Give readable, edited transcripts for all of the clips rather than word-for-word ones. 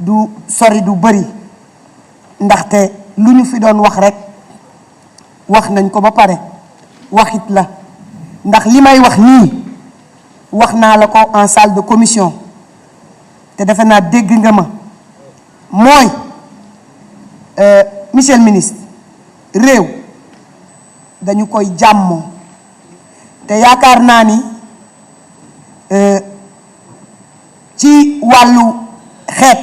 du sori du bëri ndaxte lu ñu fi doon wax rek wax nañ ko ba pare waxit la ndax li may wax nii wax naa la ko en salle de commission te defe naa dégg nga ma mooy monsieur le ministre réew dañu koy jàmmoo te yaakaar naa ni ci wàllu xeet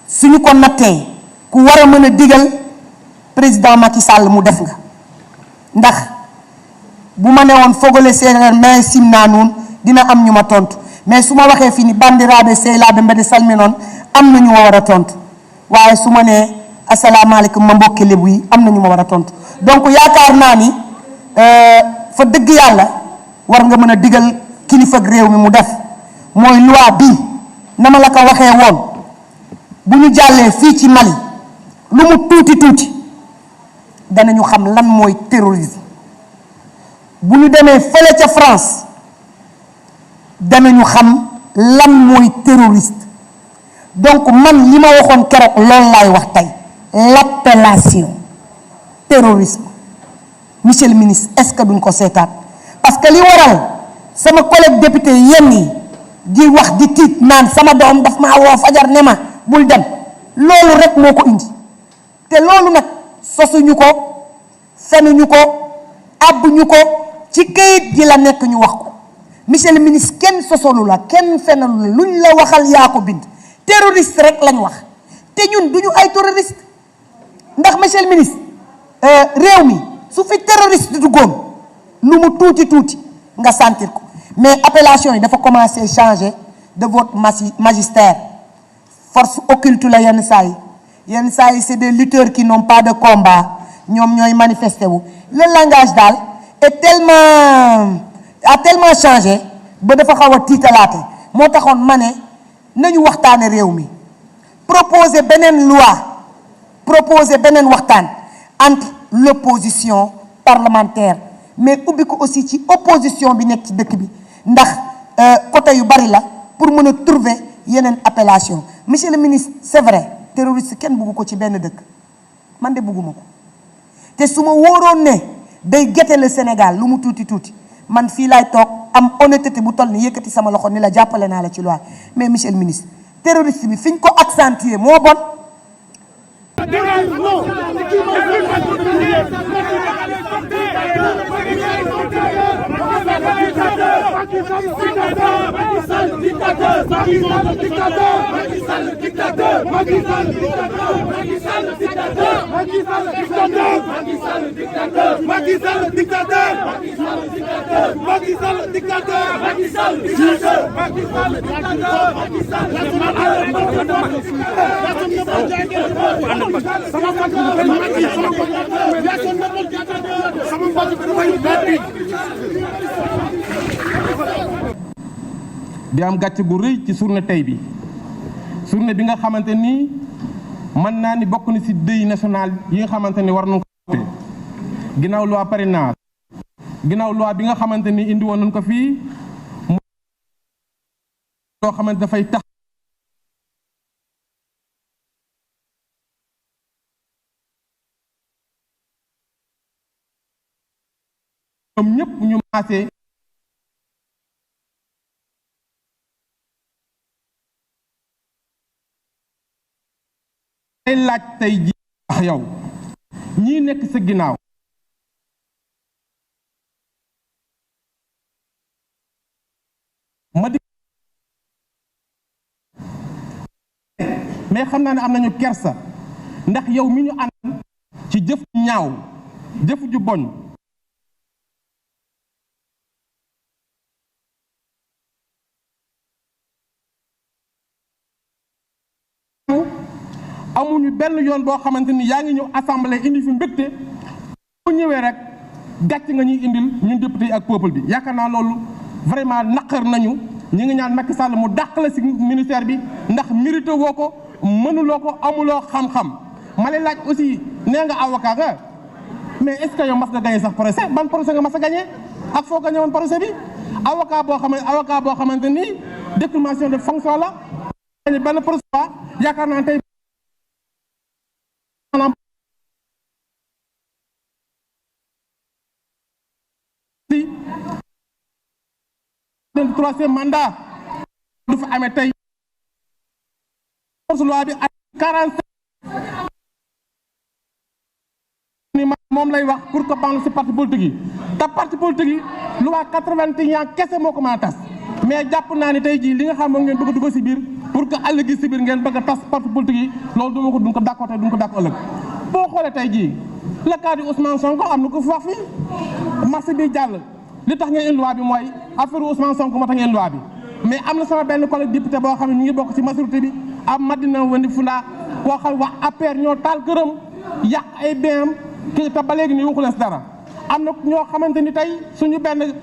suñu ko nattee ku war a mën a digal président Macky Sall mu def nga ndax bu ma ne woon fogole séeréer mais sim naa nuun dina am ñu ma tontu mais su ma waxee fii ni bandiraɓe sehlaaɓe mbeɗe salmi noon am na ñu ma war a tontu waaye su ma nee asalaamaaleykum ma mbokki lébu yi am na ñu ma war a tontu donc yaakaar naa ni fa dëgg yàlla war nga mën a digal kilifa ak réew mi mu def mooy loi bi na ma la ko waxee woon bu ñu jàllee fii ci Mali lu mu tuuti tuuti danañu xam lan mooy terrorisme bu ñu demee fële ca France danañu xam lan mooy terroriste donc man li ma waxoon keroog loolu laay wax tey l'appellation terrorisme monsieur le ministre est-ce que duñ ko seetaat parce que li waral sama collègue député yenn yi di wax di tiit naan sama doom daf maa woo fajar ne ma bul dem loolu rek moo ko indi te loolu nag sosuñu ko fenuñu ko abbuñu ko ci këyit gi la nekk ñu wax ko monsieur le ministre kenn sosolu la kenn fenalu la luñ la waxal yaa ko bind terroriste rek lañ wax te ñun duñu ay terroriste ndax monsieur le ministre réew mi su fi terroriste duggoon lu mu tuuti tuuti nga sentir ko mais appellation yi dafa commencer changer de votre magistère force occulte la yenn saa yi c'est des lutteurs qui n'ont pas de combat ñoom ñooy manifester wu le langage daal a tellement changé ba dafa xaw a tiitalaate moo taxoon ma ne nañu waxtaane réew mi proposer beneen loi proposer beneen waxtaan entre l'opposition parlementaire mais ubbi ko aussi ci opposition bi nekk ci dëkk bi ndax côté yu bari la pour mën a trouver yeneen appellation monsieur le ministre c'est vrai terroriste kenn buggu ko ci benn dëkk man de bugguma ko te su ma wóoroon ne day gete le Sénégal lu mu tuuti tuuti man fii laay toog am honnêteté bu toll ni yëkkati sama loxo ni la jàppale naa la ci loi mais monsieur le ministre terroriste bi fi ñu ko accentuer moo bon. di am gàcce gu rëy ci journée tey bi journée bi nga xamante ni mën naa ni bokk na ci deuil national yi nga xamante ni war nañ ko ginnaaw loi parrainage ginnaaw loi bi nga xamante ni indi woon nañ ko fii loo xamante dafay tax ñoom ñëpp ñu maase ay laaj tey ji wax yow ñii nekk sa ginnaaw ma di mais xam naa ne am nañu kersa ndax yow mi ñu ànd ci jëf ñaaw jëf ju boñ amuñu benn yoon boo xamante ni yaa ngi ñëw assemblée indi fi mbégte bu ñëwee rek gàcc nga ñuy indil ñun député yi ak peuple bi yaakaar naa loolu vraiment naqar nañu ñi ngi ñaan Macky Sall mu dàq la ci ministère bi ndax mérité woo ko mënuloo ko amuloo xam-xam ma lay laaj aussi nee nga avocat nga mais est-ce que yow mas nga gagné sax procès ban procès nga mas a gagné ak foo gagné woon procès bi avocat boo xamante ni déclamation de fonction la benn projet yaakaar naa tey troisième mandat du fa amee tey force loi bi ay 45 ni moom lay wax pour que baax ci parti politique yi te parti politique yi loi 81 kese moo ko mën a tas mais jàpp naa ni tey jii li nga xam moom ngeen bëgg a dugg ci biir pour que àll gi ci biir ngeen bëgg a tas parti politique yi loolu duma ko duñ ko d'accord tey duñ ko d'accord ëllëg boo xoolee tey jii le cas du Ousmane Sonko am na ko fi wax fii marché bi jàll li tax ngeen indi loi bi mooy affaire Ousmane Sonko moo tax ngeen loi bi mais am na sama benn collègue député boo xam ne ñu ngi bokk ci majorité bi am Madina Wendi Funda koo xam wax APR ñoo taal këram yàq ay BM te ba léegi nii waxu leen si dara am na ñoo xamante ni tey suñu benn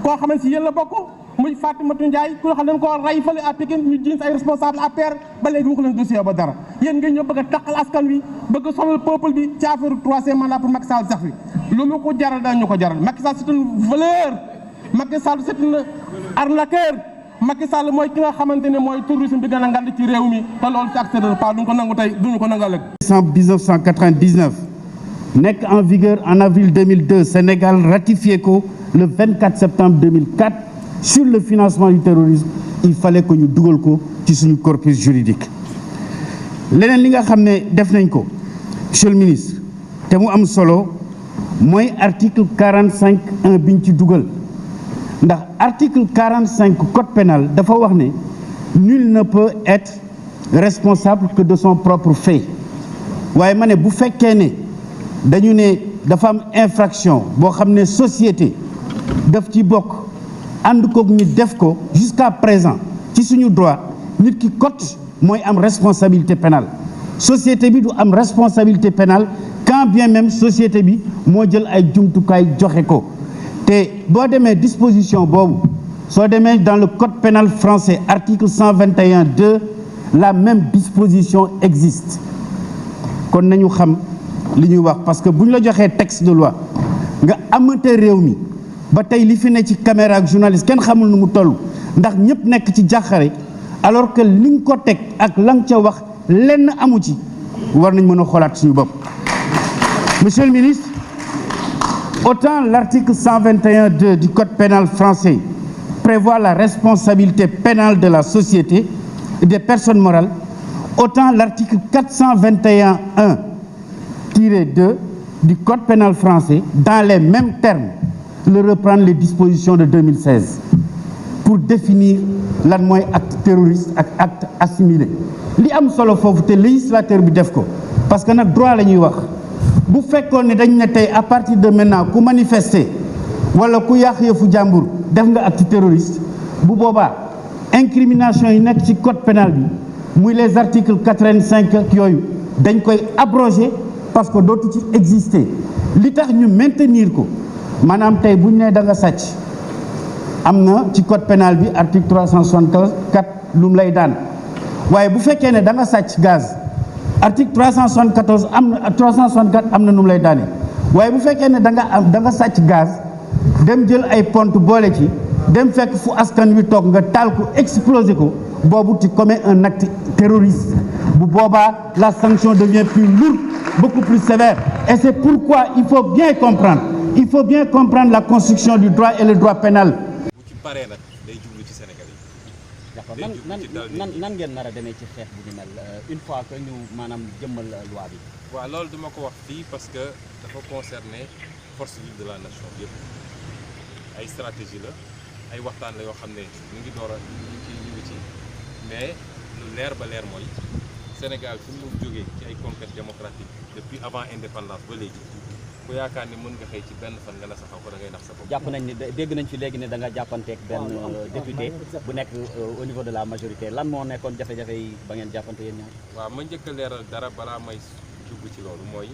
koo xamante si yéen la bokk muy Fatimatu Ndiaye ku xam ne dañ koo rey fële à Pikine ñu jiin ay responsable APR ba léegi waxu leen dossier ba dara yéen ngeen ñoo bëgg a taqal askan wi bëgg a sonal peuple bi ci affaire troisième mandat pour Macky Sall sax fi lu mu ko jaral dañu ko jaral Macky Sall c'est une voleur Macky Sall c'est une arnaqueur Macky Sall mooy ki nga xamante ne mooy tourisme bi gën a ngand ci réew mi te loolu ci acte de pas duñ ko nangu tey duñu ko nangal ëllëg. 1999 nekk en vigueur en avril 2002 Sénégal ratifié ko le 24 septembre 2004 sur le financement du terrorisme il fallait que ñu dugal ko ci suñu corpus juridique. leneen li nga xam ne def nañ ko monsieur le ministre te mu am solo mooy article 45(1) biñ ci dugal ndax article 45 code pénal dafa wax ne nul ne peut être responsable que de son propre fait waaye ma ne bu fekkee ne dañu ne dafa am infraction boo xam ne société daf ci bokk ànd koog ñu def ko jusqu'à présent ci suñu droit nit ki cote mooy am responsabilité pénale société bi du am responsabilité pénale quand bien même société bi moo jël ay jumtukaay joxe ko te boo demee disposition boobu soo demee dans le code pénal français article 121(2) la même disposition existe kon nañu xam li ñuy wax parce que bu ñu la joxee texte de loi nga amate réew mi ba tey li fi ne ci caméra ak journaliste kenn xamul nu mu toll ndax ñëpp nekk ci jàqare alors que li nga ko teg ak la nga ca wax lenn amu ci war nañ mën a xoolaat suñu bopp. Monsieur le ministre, autant l'article 121(2) du code pénal français prévoit la responsabilité pénale de la société et des personnes morales, autant l'article 421(1)(2) du code pénal français, dans les mêmes termes, le reprendre les dispositions de 2016 pour définir lan mooy acte terroriste ak acte assimilé. li am solo foofu te législateur bi def ko parce que nag droit la ñuy wax bu fekkoon ne dañ ne tey à partir de maintenant ku manifester wala ku yàq yëfu jàmbur def nga acte terroriste bu boobaa incrimination yi nekk ci code pénal bi muy les articles 85 ak yooyu dañ koy abroger parce que dootu ci exister li tax ñu maintenir ko maanaam tey bu ñu nee da nga sàcc am na ci code pénal bi article 364 lu mu lay daan waaye bu fekkee ne da nga sàcc gaz article 374 am na 364 am na nu mu lay daane waaye bu fekkee ne da nga sàcc gaz dem jël ay pont boole ci dem fekk fu askan wi toog nga taal ko exploser ko boobu tu commets un acte terroriste bu boobaa la sanction devient plus lourde beaucoup plus sévère et c'est pourquoi il faut bien comprendre la construction du droit et le droit pénal. bu ci paree nag day jublu ci Sénégal yi. d'accord nan ngeen nar a demee ci xeex bu ñu mel une fois que ñu maanaam jëmmal loi bi. waaw loolu duma ko wax fii parce que dafa concerner force vive de la nation yëpp ay stratégie la ay waxtaan la yoo xam ne ñu ngi door a ñu ngi ci mais lu leer ba leer mooy Sénégal fi mu jógee ci ay conquêtes démocratiques depuis avant indépendance ba léegi ku yaakaar ni mën nga xëy ci benn fan nga nasaxal ko da ngay nax sa bopp. jàpp nañ ni dégg nañ fi léegi ne da nga jàppanteeg benn député bu nekk au niveau de la majorité lan moo nekkoon jafe-jafe yi ba ngeen jàppante yéen ñaar. waaw ma njëkk a leeral dara balaa may dugg ci loolu mooy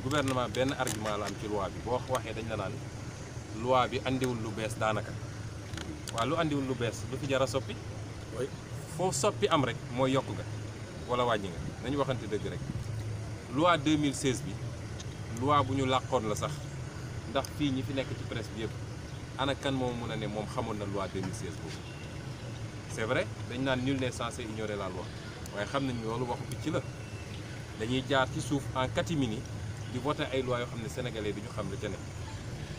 gouvernement benn argument la am ci loi bi boo waxee dañ la naan loi bi andiwul lu bees daanaka waaw lu andiwul lu bees lu fi jar a soppi foo soppi am rek mooy yokk nga wala wàññi nga nañu waxante dëgg rek loi 2016 bi loi bu ñu làqoon la sax ndax fii ñi fi nekk ci presse bi yëpp ana kan moom mun a ne moom xamoon na loi 2016 boobu c'est vrai dañ naan nul n'est censé ignorer la loi waaye xam nañ loolu waxu picc la dañuy jaar ci suuf en catimini di voter ay loi yoo xam ne sénégalais duñu xam la ca ne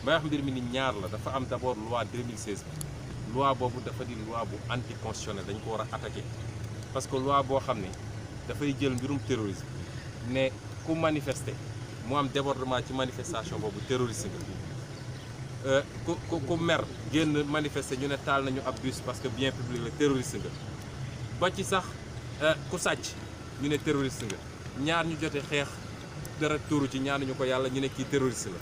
may wax mbir mi ni ñaar la dafa am d'abord loi 2016 loi boobu dafa di loi bu anticonstitutionnel dañ ko war a attaquer parce que loi boo xam ne dafay jël mbirum terrorisme ne ku manifester mu am débordement ci manifestation boobu terroriste nga ku mer génn manifester ñu ne taal nañu ab bus parce que bien public la terroriste nga ba ci sax ku sàcc ñu ne terroriste nga ñaar ñu jote xeex dara tuuru ci ñaanuñu ko yàlla ñu ne kii terroriste la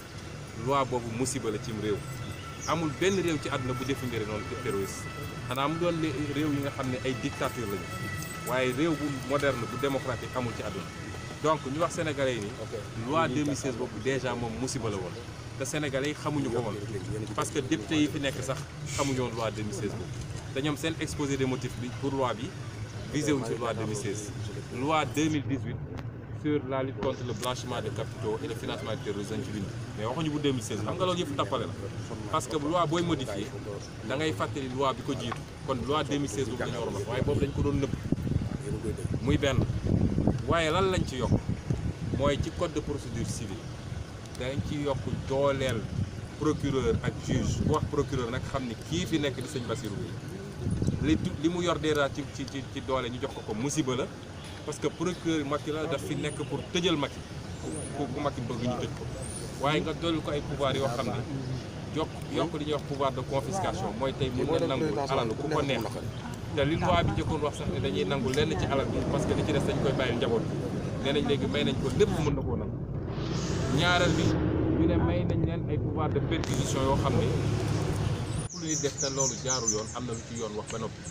loi boobu musiba la cim réew amul benn réew ci àdduna bu définir noonu terroriste xanaa mu doon réew yi nga xam ne ay dictature lañu waaye réew bu moderne bu démocratique amul ci àdduna donc ñu wax sénégalais yi ni loi 2016 boobu déjà moom musiba la woon te sénégalais yi xamuñu ko woon parce que député yi fi nekk sax xamuñu woon loi 2016 boobu te ñoom seen exposé des motifs bi pour loi bi visé wuñ sur loi 2016 loi 2018 sur la lutte contre le blanchiment de capitaux et le financement du terrorisme ci bind mais waxuñu bu 2016 xam nga loolu yëpp tappale la parce que loi booy modifié da ngay fàttali loi bi ko jiitu kon loi 2016 boobu dañu waroon wax waaye boobu dañ ko doon nëbb muy benn waaye lan lañ ci yokk mooy ci code de procédure civile dañ ci yokk dooleel procureur ak juge bu wax procureur nag xam ni kii fi nekk di sëñ Bassirou li mu yor déjà ci doole ñu jox ko musiba la parce que procureur Macky la daf fi nekk pour tëjal Macky ku Macky bëgg ñu tëj ko waaye nga dolli ko ay pouvoir yoo xam ne yokk li ñuy wax pouvoir de confiscation mooy tey mën na nangu alal ku ko neex te li loi bi njëkkoon wax sax ne dañuy nangu lenn ci alal bi parce que li ci des dañ koy bàyyil njaboot bi nee nañ léegi may nañ ko lépp mën na koo nangu ñaareel bi ñu ne may nañ leen ay pouvoir de perquisition yoo xam ne pour luy def te loolu jaarul yoon am na lu ci yoon wax ba noppi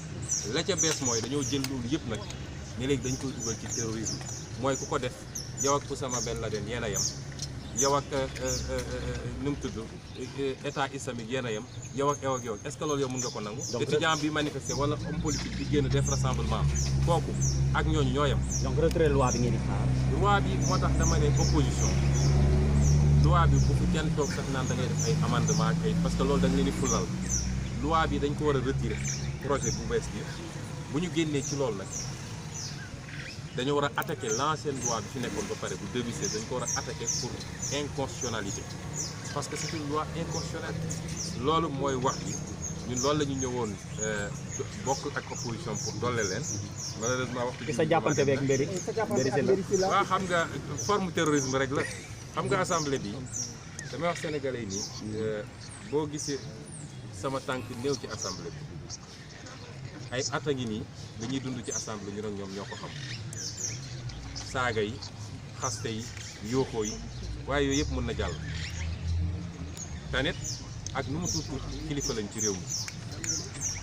la ca bees mooy dañoo jël loolu yëpp nag ne léegi dañ koy dugal ci terrorisme mooy ku ko def yow ak Oussama Ben Laden yéen a yem yow ak nu mu tudd état islamique yéen a yem yow ak est-ce que loolu yow mën nga ko nangu étudiant bi manifester wala homme politique bi génn def rassemblement kooku ak ñooñu ñoo yem donc retrait loi bi ngeen di xaar loi bi moo tax dama ne opposition loi bi bu fi kenn toog sax naan da ngay def ay amendement ak ay parce que loolu da nga leen di fulal loi bi dañ ko war a retirer projet bu bees bi bu ñu génnee ci loolu nag dañoo war a attaquer l'ancienne loi bi fi nekkoon ba pare bu 2016 dañ ko war a attaquer pour inconstitutionnalité parce que c'est une loi inconstitutionnelle loolu mooy wax bi ñun loolu la ñu ñëwoon bokk ak opposition pour doole leen malheureusement waxtu ci sa jàppante beeg mbiri waaw xam nga forme terrorisme rek la xam nga assemblée bi damay wax sénégalais yi nii boo gisee sama tànk néew ci assemblée bi ay at a ngi nii dañuy dund ci assemblée ñu nag ñoom ñoo ko xam saaga yi xaste yi yooxoo yi waaye yooyu yëpp mën na jàll te nit ak nu mu tuut kilifa lañ ci réew mi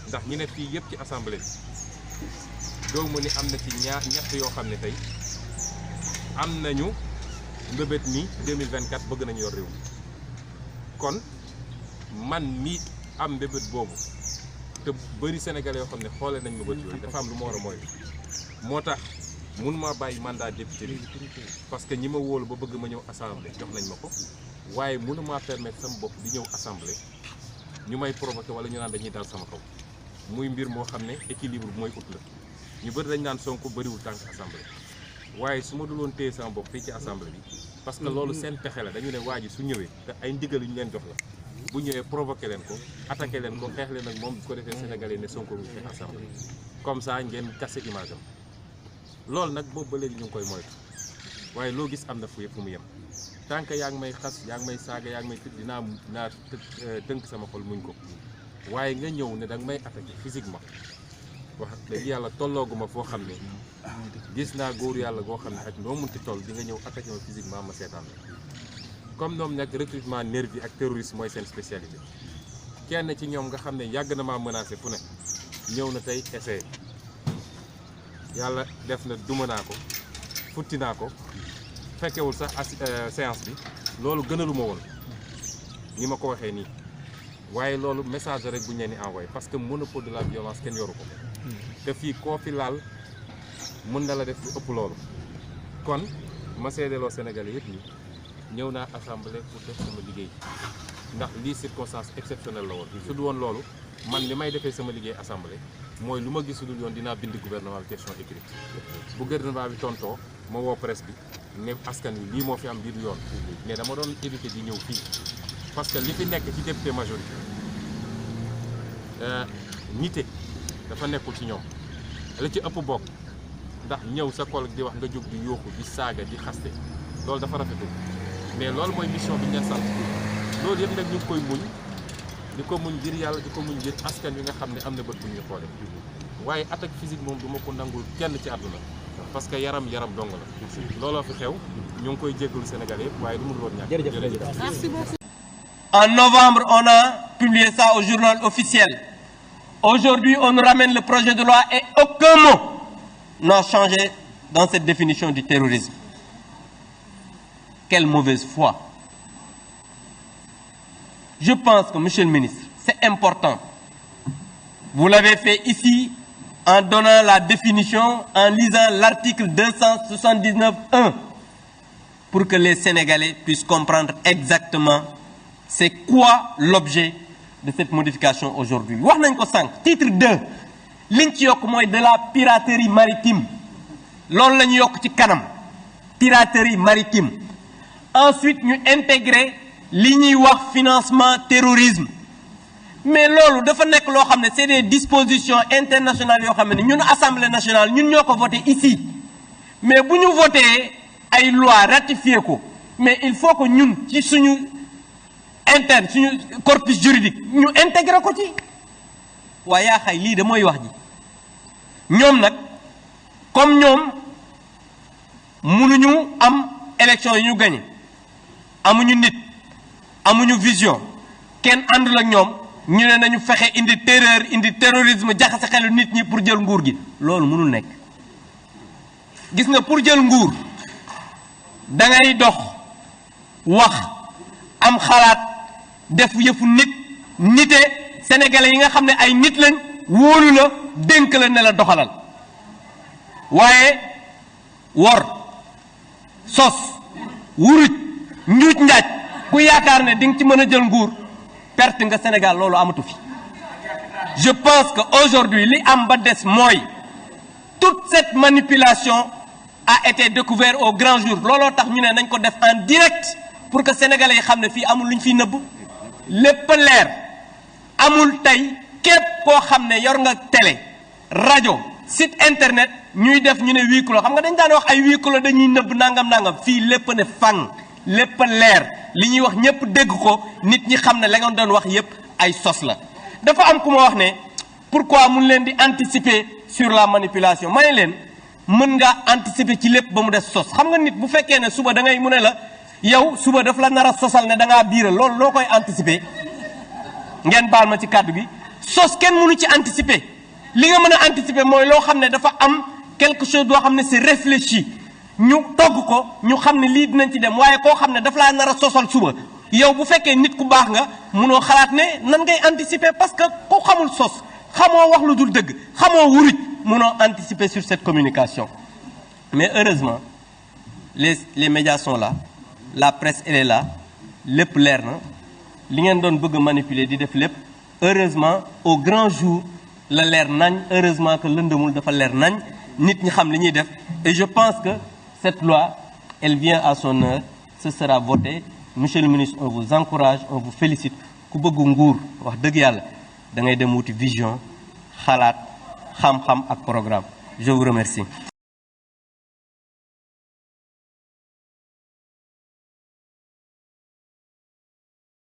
ndax ñi ne fii yëpp ci assemblée bi doo mu ni am na ci ñett yoo xam ne tey am nañu mbébét ni 2024 bëgg nañu yor réew mi kon man mi am mbébét boobu te bëri sénégalais yoo xam ne xoolee nañ ma bët yooyu dafa am lu ma war a mooy moo tax mënuma bàyyi mandat député bi parce que ñi ma wóolu ba bëgg ma ñëw assemblée jox nañ ma ko waaye mënuma permettre sama bopp di ñëw assemblée ñu may provoqué wala ñu naan dañuy dal sama kaw muy mbir moo xam ne équilibre bu mooy ut la ñu bëri dañ naan Sonko bëriwul tànk assemblée waaye su ma duloon téye sama bopp fii ci assemblée bi parce que loolu seen pexe la dañu ne waa ji su ñëwee te ay ndigal yu ñu leen jox la bu ñëwee provoqué leen ko attaqué leen ko xeex leen ak moom bu ko defee sénégalais ne Sonko ngi xeex assemblée comme ça ngeen cassé image am loolu nag boobu ba léegi ñu ngi koy moytu waaye loo gis am na fu mu yem tant que yaa ngi may xas yaa ngi may saaga yaa ngi may fit dinaa tënk sama xol muñ ko waaye nga ñëw ne danga may attaqué physiquement wax dëgg yàlla tollooguma foo xam ne gis naa góor yàlla goo xam ne ak noo munti toll di nga ñëw attaqué ma physiquement ma seetaan comme ñoom nag recrutement nervi ak terroriste mooy seen spécialité kenn ci ñoom nga xam ne yàgg na maa menacé fu ne ñëw na tey essayé yàlla def na duma naa ko futti naa ko fekkewul sax séance bi loolu gënaluma woon ni ma ko waxee nii waaye loolu message rek bu ñu leen di envoyé parce que monopole de la violence kenn yoru ko te fii koo fi laal mën na la def lu ëpp loolu kon ma seedeloo Sénégalais yëpp nii ñëw naa assemblée pour def sama liggéey ndax lii circonstance exceptionnelle la woon su du woon loolu man li may defee sama liggéey assemblée mooy lu ma gisulul yoon dinaa bind gouvernement bi question écrite bu gouvernement bi tontoo ma woo presse bi ne askan wi lii moo fi am biir yoon mais dama doon éviter di ñëw fii parce que li fi nekk ci député majorité nité dafa nekkul ci ñoom la ci ëpp bokk ndax ñëw sa collègue di wax nga jóg di yóoxu di saaga di xaste loolu dafa rafetul mais loolu mooy mission bi ñu leen sant loolu yëpp nag ñu ngi koy muñ di ko muñ ngir yàlla di ko muñ ngir askan wi nga xam ne am na bët bu ñuy xoole waaye attaque physique moom du ma ko nangul kenn ci àdduna parce que yaram dong la looloo fi xew ñu ngi koy jéggalu Sénégalais yëpp waaye du mu woon ñàkk. jërëjëf. En novembre, on a publié ça au journal officiel. Aujourd'hui, on nous ramène le projet de loi et aucun mot n'a changé dans cette définition du terrorisme. Quelle mauvaise foi. Je pense que, Monsieur le ministre, c'est important. Vous l'avez fait ici en donnant la définition, en lisant l'article 279.1 pour que les Sénégalais puissent comprendre exactement c'est quoi l'objet de cette modification aujourd'hui. Wax nañ ko sànq titre 2 liñ ci yokk mooy de la piraterie maritime loolu la ñu yokk ci kanam piraterie maritime. Ensuite ñu intégrer li ñuy wax financement terrorisme mais loolu dafa nekk loo xam ne c'est des dispositions internationales yoo xam ne ñun Assemblée nationale ñun ñoo ko voté ici mais bu ñu voté ay loi ratifié ko mais il faut que ñun ci suñu interne suñu corpus juridique ñu intégré ko ci waaye yaa xay lii de mooy wax ji ñoom nag comme ñoom mënuñu am élection yi ñu gagné amuñu nit amuñu vision kenn àndul ak ñoom ñu ne nañu fexe indi terreur indi terrorisme jaxase xelu nit ñi pour jël nguur gi loolu mënul nekk gis nga pour jël nguur da ngay dox wax am xalaat def yëfu nite sénégalais yi nga xam ne ay nit lañ wóolu la dénk la ne la doxalal waaye wor sos wuruj njuuj njaaj ku yaakaar ne di nga ci mën a jël nguur perte nga Sénégal loolu amatu fi. Je pense que aujourd'hui li am ba des mooy toute cette manipulation a été découverte au grand jour looloo tax ñu ne nañ ko def en direct pour que sénégalais yi xam ne fii amul lu ñu fiy nëbb lépp leer amul tey képp koo xam ne yor nga télé rajo site internet ñuy def ñu ne huis clos xam nga dañ daan wax ay huis clos dañuy nëbb nangam fii lépp ne fang lépp leer li ñuy wax ñëpp dégg ko nit ñi xam ne la nga doon wax yëpp ay sos la. dafa am ku ma wax ne pourquoi mun leen di anticiper sur la manipulation ma ne leen mën nga anticiper ci lépp ba mu des sos xam nga nit bu fekkee ne suba da ngay mu ne la yow suba daf la nar a sosal ne da ngaa biiral loolu loo koy anticiper ngeen baal ma ci kàddu gi sos kenn mënu ci anticiper li nga mën a anticiper mooy loo xam ne dafa am quelque chose doo xam ne c'est réfléchi ñu togg ko ñu xam ne lii dinañ ci dem waaye koo xam ne daf laa nar a sosal suba yow bu fekkee nit ku baax nga munoo xalaat ne nan ngay anticiper parce que ku xamul sos xamoo wax lu dul dëgg xamoo wuruj munoo anticiper sur cette communication mais heureusement les médias sont là la presse elle est là lépp leer na li ngeen doon bëgg a manipuler di def lépp heureusement au grand jour la leer nañ heureusement que lëndëmul dafa leer nañ nit ñi xam li ñuy def et je pense que cette loi elle vient à son heure ce sera voté. Monsieur le ministre, on vous encourage, on vous félicite. ku bëgg nguur wax dëgg yàlla da ngay dem wuti vision xalaat xam-xam ak programme. Je vous remercie.